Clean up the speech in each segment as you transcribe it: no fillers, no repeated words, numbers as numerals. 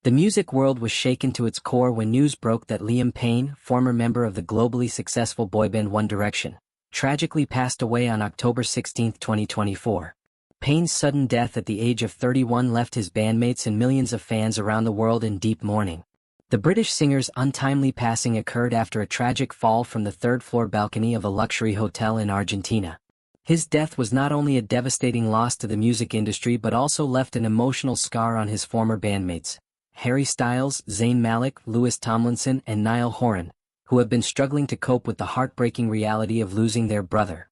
The music world was shaken to its core when news broke that Liam Payne, former member of the globally successful boyband One Direction, tragically passed away on October 16, 2024. Payne's sudden death at the age of 31 left his bandmates and millions of fans around the world in deep mourning. The British singer's untimely passing occurred after a tragic fall from the third-floor balcony of a luxury hotel in Argentina. His death was not only a devastating loss to the music industry but also left an emotional scar on his former bandmates, Harry Styles, Zayn Malik, Tomlinson, and Niall Horan, who have been struggling to cope with the heartbreaking reality of losing their brother.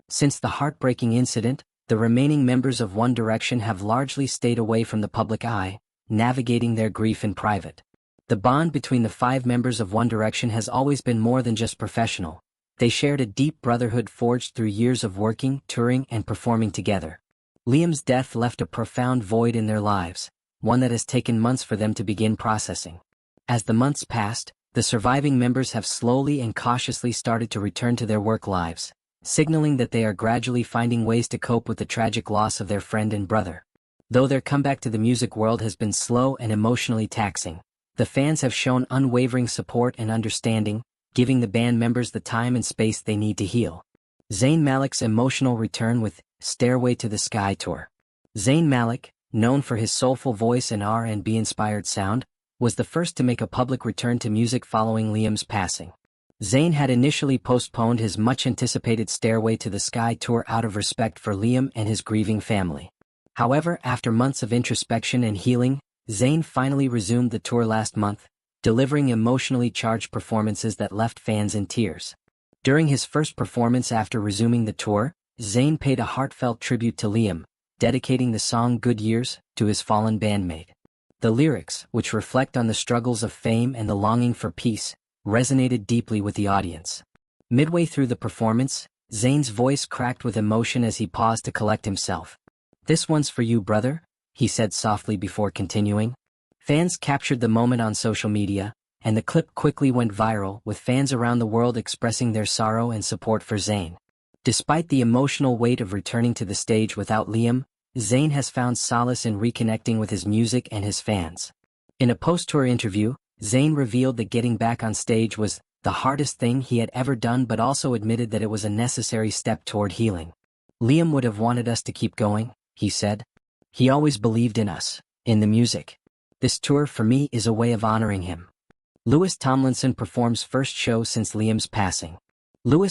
Since the heartbreaking incident, the remaining members of One Direction have largely stayed away from the public eye, navigating their grief in private. The bond between the 5 members of One Direction has always been more than just professional. They shared a deep brotherhood forged through years of working, touring, and performing together. Liam's death left a profound void in their lives, one that has taken months for them to begin processing. As the months passed, the surviving members have slowly and cautiously started to return to their work lives, signaling that they are gradually finding ways to cope with the tragic loss of their friend and brother. Though their comeback to the music world has been slow and emotionally taxing, the fans have shown unwavering support and understanding, giving the band members the time and space they need to heal. Zayn Malik's emotional return with Stairway to the Sky tour. Zayn Malik, known for his soulful voice and R&B-inspired sound, was the first to make a public return to music following Liam's passing. Zayn had initially postponed his much-anticipated Stairway to the Sky tour out of respect for Liam and his grieving family. However, after months of introspection and healing, Zayn finally resumed the tour last month, delivering emotionally charged performances that left fans in tears. During his first performance after resuming the tour, Zayn paid a heartfelt tribute to Liam, dedicating the song Good Years to his fallen bandmate. The lyrics, which reflect on the struggles of fame and the longing for peace, resonated deeply with the audience. Midway through the performance, Zayn's voice cracked with emotion as he paused to collect himself. "This one's for you, brother," he said softly before continuing. Fans captured the moment on social media, and the clip quickly went viral, with fans around the world expressing their sorrow and support for Zayn. Despite the emotional weight of returning to the stage without Liam, Zayn has found solace in reconnecting with his music and his fans. In a post-tour interview, Zayn revealed that getting back on stage was the hardest thing he had ever done, but also admitted that it was a necessary step toward healing. "Liam would have wanted us to keep going," he said. "He always believed in us, in the music. This tour for me is a way of honoring him." Tomlinson performs first show since Liam's passing.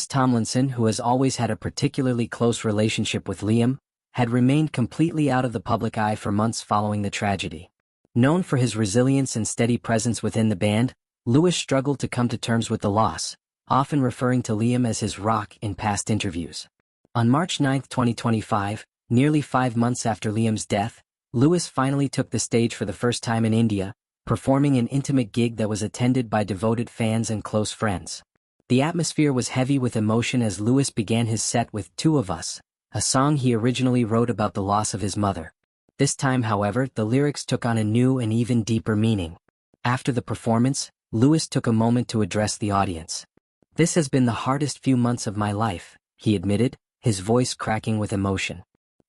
Tomlinson, who has always had a particularly close relationship with Liam, had remained completely out of the public eye for months following the tragedy. Known for his resilience and steady presence within the band, Lewis struggled to come to terms with the loss, often referring to Liam as his rock in past interviews. On March 9, 2025, nearly 5 months after Liam's death, Lewis finally took the stage for the first time in India, performing an intimate gig that was attended by devoted fans and close friends. The atmosphere was heavy with emotion as Lewis began his set with "Two of Us," a song he originally wrote about the loss of his mother. This time, however, the lyrics took on a new and even deeper meaning. After the performance, Lewis took a moment to address the audience. "This has been the hardest few months of my life," he admitted, his voice cracking with emotion.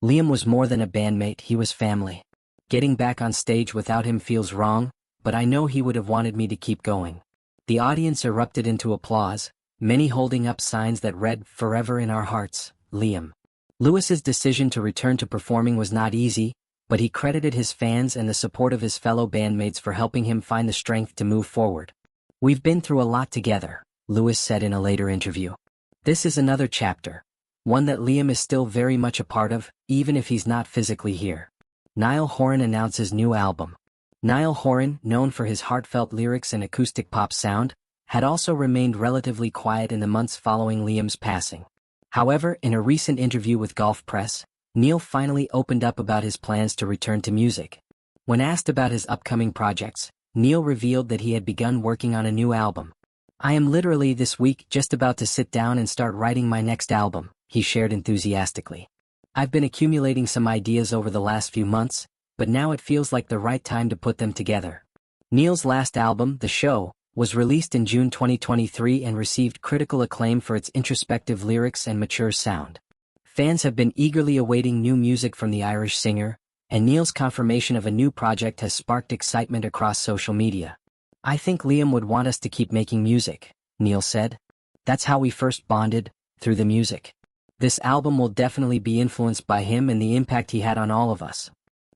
"Liam was more than a bandmate, he was family. Getting back on stage without him feels wrong, but I know he would have wanted me to keep going." The audience erupted into applause, many holding up signs that read, "Forever in our hearts, Liam." Lewis's decision to return to performing was not easy, but he credited his fans and the support of his fellow bandmates for helping him find the strength to move forward. "We've been through a lot together," Lewis said in a later interview. "This is another chapter, one that Liam is still very much a part of, even if he's not physically here." Niall Horan announces new album. Niall Horan, known for his heartfelt lyrics and acoustic pop sound, had also remained relatively quiet in the months following Liam's passing. However, in a recent interview with Golf Press, Niall finally opened up about his plans to return to music. When asked about his upcoming projects, Niall revealed that he had begun working on a new album. "I am literally this week just about to sit down and start writing my next album," he shared enthusiastically. "I've been accumulating some ideas over the last few months, but now it feels like the right time to put them together." Niall's last album, The Show, was released in June 2023 and received critical acclaim for its introspective lyrics and mature sound. Fans have been eagerly awaiting new music from the Irish singer, and Niall's confirmation of a new project has sparked excitement across social media. "I think Liam would want us to keep making music," Niall said. "That's how we first bonded, through the music. This album will definitely be influenced by him and the impact he had on all of us."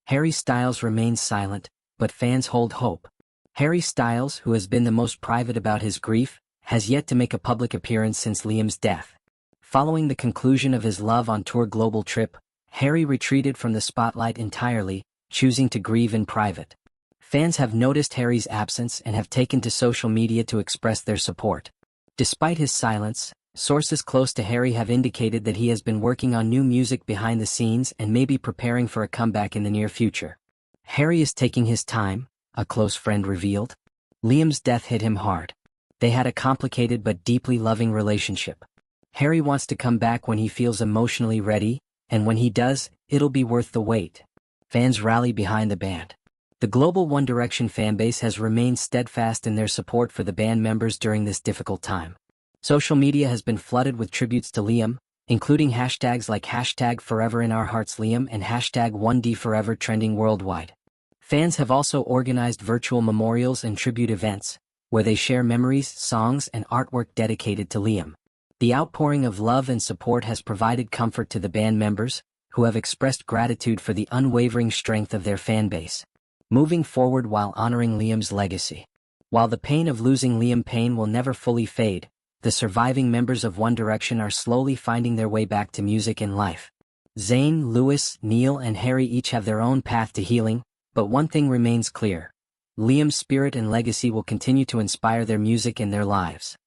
Harry Styles remains silent, but fans hold hope. Harry Styles, who has been the most private about his grief, has yet to make a public appearance since Liam's death. Following the conclusion of his Love on Tour global trip, Harry retreated from the spotlight entirely, choosing to grieve in private. Fans have noticed Harry's absence and have taken to social media to express their support. Despite his silence, sources close to Harry have indicated that he has been working on new music behind the scenes and may be preparing for a comeback in the near future. "Harry is taking his time," a close friend revealed. Liam's death hit him hard. They had a complicated but deeply loving relationship. "Harry wants to come back when he feels emotionally ready, and when he does, it'll be worth the wait." Fans rally behind the band. The global One Direction fanbase has remained steadfast in their support for the band members during this difficult time. Social media has been flooded with tributes to Liam, including hashtags like #ForeverInOurHeartsLiam and #1DForever trending worldwide. Fans have also organized virtual memorials and tribute events, where they share memories, songs, and artwork dedicated to Liam. The outpouring of love and support has provided comfort to the band members, who have expressed gratitude for the unwavering strength of their fanbase. Moving forward while honoring Liam's legacy. While the pain of losing Liam Payne will never fully fade, the surviving members of One Direction are slowly finding their way back to music and life. Zayn, Lewis, Niall, and Harry each have their own path to healing, but one thing remains clear: Liam's spirit and legacy will continue to inspire their music and their lives.